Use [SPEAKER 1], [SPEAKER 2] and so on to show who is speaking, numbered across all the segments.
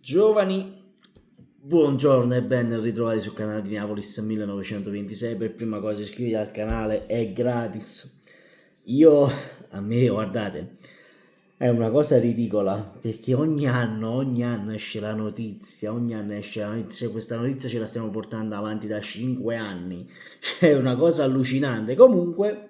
[SPEAKER 1] Giovani, buongiorno e ben ritrovati sul canale di Neapolis 1926. Per prima cosa iscriviti al canale, è gratis. A me, guardate, è una cosa ridicola perché ogni anno esce la notizia, questa notizia ce la stiamo portando avanti da 5 anni, è una cosa allucinante. Comunque,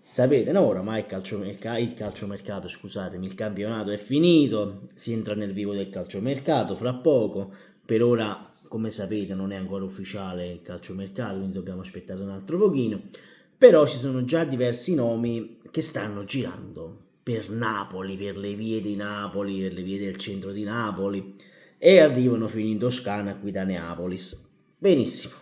[SPEAKER 1] sapete, no, oramai il calciomercato, scusatemi, il campionato è finito, si entra nel vivo del calciomercato fra poco. Per ora, come sapete, non è ancora ufficiale il calciomercato, quindi dobbiamo aspettare un altro pochino. Però ci sono già diversi nomi che stanno girando per Napoli, per le vie di Napoli, per le vie del centro di Napoli e arrivano fino in Toscana qui da Neapolis. Benissimo.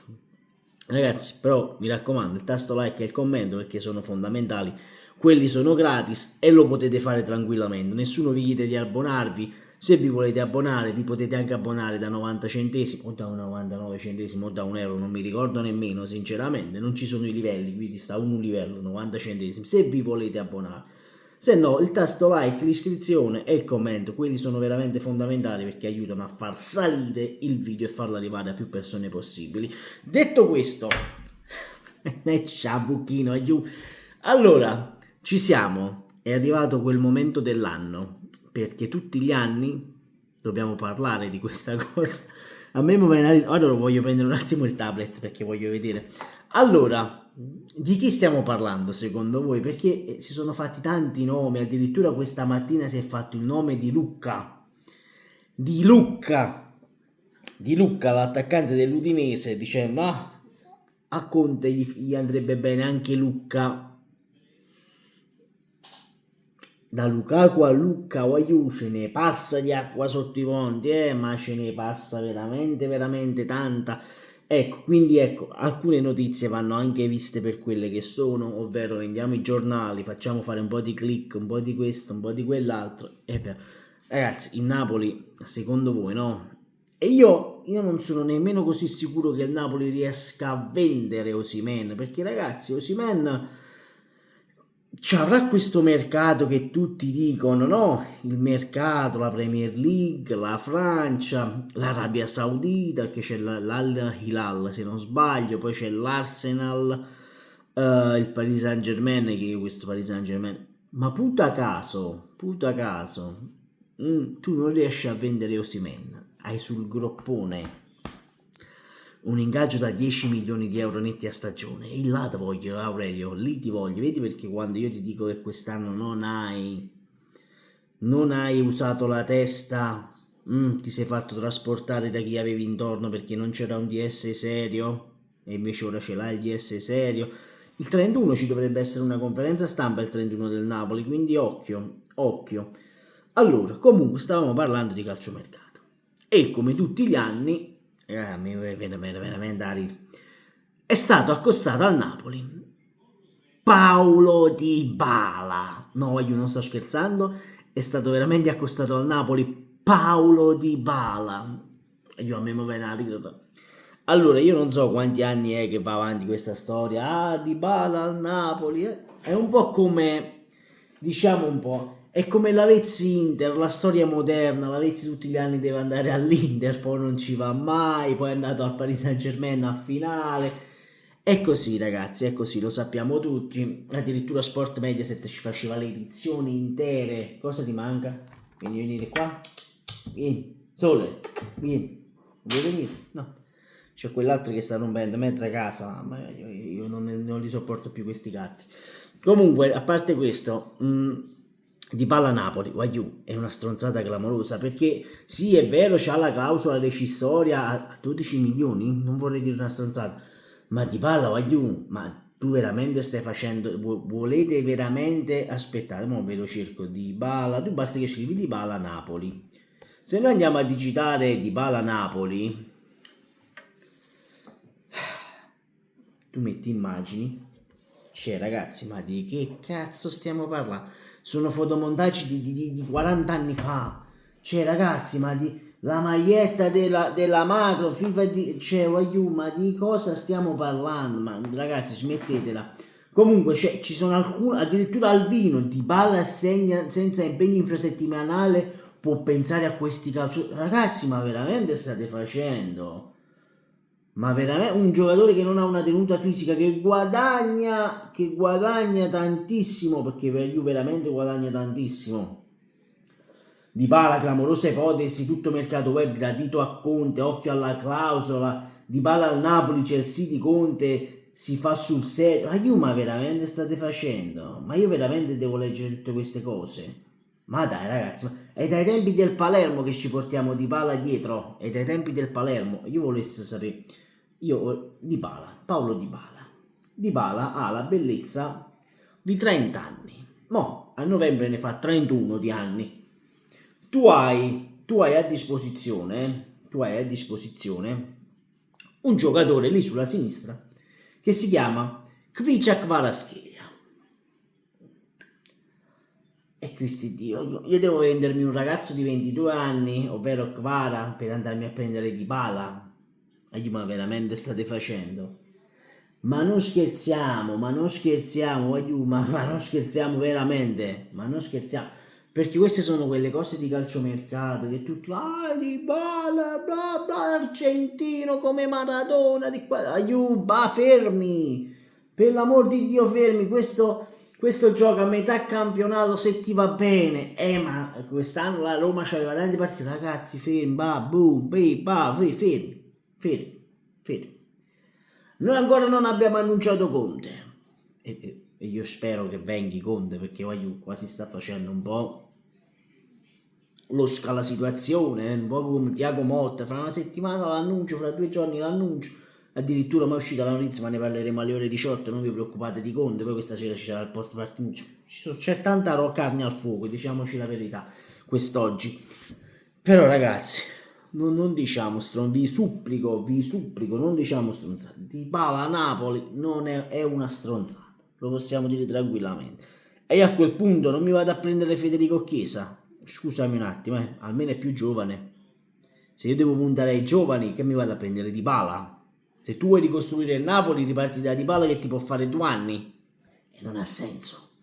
[SPEAKER 1] Ragazzi, però mi raccomando, il tasto like e il commento perché sono fondamentali. Quelli sono gratis e lo potete fare tranquillamente. Nessuno vi chiede di abbonarvi. Se vi volete abbonare, vi potete anche abbonare da 90 centesimi o da 99 centesimi o da €1, non mi ricordo nemmeno, sinceramente. Non ci sono i livelli, quindi sta un livello, 90 centesimi. Se vi volete abbonare. Se no, il tasto like, l'iscrizione e il commento, quelli sono veramente fondamentali perché aiutano a far salire il video e farlo arrivare a più persone possibili. Detto questo, sciabucchino, aiuto. Allora, ci siamo, è arrivato quel momento dell'anno, perché tutti gli anni dobbiamo parlare di questa cosa. A me ora voglio prendere un attimo il tablet perché voglio vedere. Allora, di chi stiamo parlando secondo voi? Perché si sono fatti tanti nomi, addirittura questa mattina si è fatto il nome di Lucca. Di Lucca, l'attaccante dell'Udinese, dicendo a Conte gli andrebbe bene anche Lucca. Da Lukaku a Lucca, ce ne passa di acqua sotto i ponti, ma ce ne passa veramente, veramente tanta. Ecco, quindi ecco, alcune notizie vanno anche viste per quelle che sono, ovvero vendiamo i giornali, facciamo fare un po' di click, un po' di questo, un po' di quell'altro. Ragazzi, il Napoli, secondo voi, no? E io non sono nemmeno così sicuro che il Napoli riesca a vendere Osimhen, perché ragazzi, Osimhen ci avrà questo mercato che tutti dicono, no? Il mercato, la Premier League, la Francia, l'Arabia Saudita, che c'è l'Al Hilal se non sbaglio, poi c'è l'Arsenal, il Paris Saint Germain, che io questo Paris Saint Germain, ma puta caso, tu non riesci a vendere Osimhen, hai sul groppone un ingaggio da 10 milioni di euro netti a stagione e là ti voglio, Aurelio, lì ti voglio, vedi perché quando io ti dico che quest'anno non hai usato la testa, ti sei fatto trasportare da chi avevi intorno perché non c'era un DS serio e invece ora ce l'hai il DS serio. Il 31 ci dovrebbe essere una conferenza stampa il 31 del Napoli, quindi occhio. Allora, comunque stavamo parlando di calciomercato e come tutti gli anni mi viene veramente da ridere. È stato accostato al Napoli Paulo Dybala. No, io non sto scherzando, è stato veramente accostato al Napoli Paulo Dybala. A me mi viene da ridere. Allora, io non so quanti anni è che va avanti questa storia. Dybala al Napoli. È un po' come, diciamo un po', è come l'Avezzi Inter, la storia moderna. L'Avezzi tutti gli anni deve andare all'Inter, poi non ci va mai, poi è andato al Paris Saint Germain a finale. È così ragazzi, è così, lo sappiamo tutti. Addirittura Sport Mediaset ci faceva le edizioni intere. Cosa ti manca? Vieni a venire qua. Vieni, Sole, vieni. Vuoi venire? No. C'è quell'altro che sta rompendo mezza casa, ma io non li sopporto più questi gatti. Comunque, a parte questo, Dybala Napoli, Wagyu, è una stronzata clamorosa, perché sì, è vero, c'ha la clausola rescissoria a 12 milioni, non vorrei dire una stronzata, ma Dybala, Wagyu, ma tu veramente stai facendo, volete veramente, aspettate, mo ve lo cerco, Dybala, tu basta che scrivi Dybala Napoli. Se noi andiamo a digitare Dybala Napoli, tu metti immagini, cioè ragazzi, ma di che cazzo stiamo parlando? Sono fotomontaggi di 40 anni fa, cioè ragazzi, ma la maglietta della macro, FIFA, cioè voglio, ma di cosa stiamo parlando? Ma ragazzi, smettetela. Comunque ci sono alcuni, addirittura Alvino, Dybala segna senza impegno infrasettimanale può pensare a questi calciatori. Ragazzi, ma veramente state facendo? Ma veramente un giocatore che non ha una tenuta fisica, che guadagna tantissimo, perché per Juve veramente guadagna tantissimo. Dybala, clamorose ipotesi, tutto mercato web gradito a Conte, occhio alla clausola, Dybala al Napoli, Chelsea di Conte, si fa sul serio. Ma veramente state facendo? Ma io veramente devo leggere tutte queste cose? Ma dai ragazzi, è dai tempi del Palermo che ci portiamo Dybala dietro, è dai tempi del Palermo. Io volessi sapere, Paolo Dybala ha la bellezza di 30 anni, mo a novembre ne fa 31 di anni. Tu hai a disposizione un giocatore lì sulla sinistra che si chiama Kvicha Kvaratskhelia. E Cristi Dio, io devo vendermi un ragazzo di 22 anni, ovvero Kvara, per andarmi a prendere Dybala? Ma veramente state facendo? Ma non scherziamo, ma non scherziamo veramente, ma non scherziamo. Perché queste sono quelle cose di calciomercato che tutti, Dybala, bla bla, argentino come Maradona, di qua, fermi, per l'amor di Dio fermi, questo gioca a metà campionato se ti va bene, ma quest'anno la Roma c'aveva tante partite, ragazzi, fermi, fermi. Noi ancora non abbiamo annunciato Conte, e io spero che venga Conte, perché qua si sta facendo un po' la situazione, un po' come Thiago Motta, fra una settimana l'annuncio, fra 2 giorni l'annuncio, addirittura mi è uscita la notizia, ma ne parleremo alle ore 18, non vi preoccupate di Conte, poi questa sera ci sarà il post partita, c'è tanta carne al fuoco, diciamoci la verità, quest'oggi. Però ragazzi, non diciamo vi supplico, non diciamo stronzate. Dybala Napoli non è una stronzata, lo possiamo dire tranquillamente. E io a quel punto non mi vado a prendere Federico Chiesa, scusami un attimo, almeno è più giovane. Se io devo puntare ai giovani, che mi vado a prendere Dybala? Se tu vuoi ricostruire il Napoli, riparti da Dybala che ti può fare 2 anni. E non ha senso.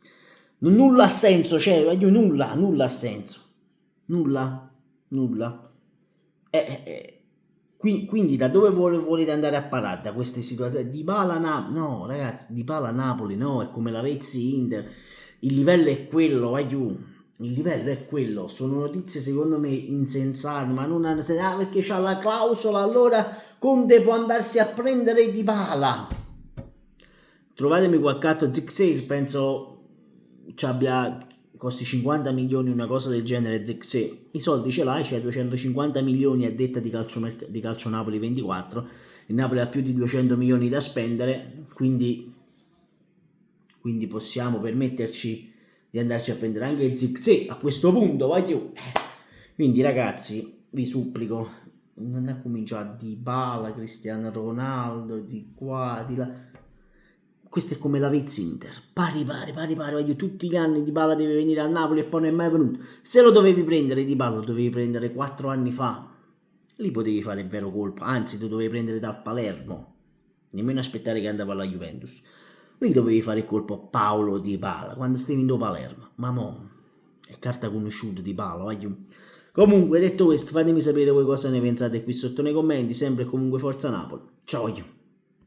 [SPEAKER 1] Nulla ha senso, cioè, nulla ha senso. Nulla. Quindi da dove volete andare a parare da queste situazioni? Dybala no ragazzi, Dybala Napoli no, è come la Vezzi Inter, il livello è quello, il livello è quello. Sono notizie secondo me insensate, ma non perché c'ha la clausola, allora Conte può andarsi a prendere Dybala. Trovatemi qualche altro Zirkzee, penso ci abbia costi 50 milioni, una cosa del genere. Zirkzee, i soldi ce l'hai, c'è 250 milioni a detta di calcio Napoli 24, il Napoli ha più di 200 milioni da spendere, quindi possiamo permetterci di andarci a prendere anche Zirkzee a questo punto, quindi ragazzi vi supplico, non è cominciato Dybala, Cristiano Ronaldo, di qua, di là. Questo è come la Vezzi Inter, pari, tutti gli anni Dybala deve venire a Napoli e poi non è mai venuto. Se lo dovevi prendere Dybala, lo dovevi prendere 4 anni fa, lì potevi fare il vero colpo, anzi lo dovevi prendere dal Palermo, nemmeno aspettare che andava alla Juventus. Lì dovevi fare il colpo a Paolo Dybala quando stai in Palermo, ma mo è carta conosciuta Dybala. Comunque detto questo, fatemi sapere voi cosa ne pensate qui sotto nei commenti, sempre e comunque forza Napoli, ciao.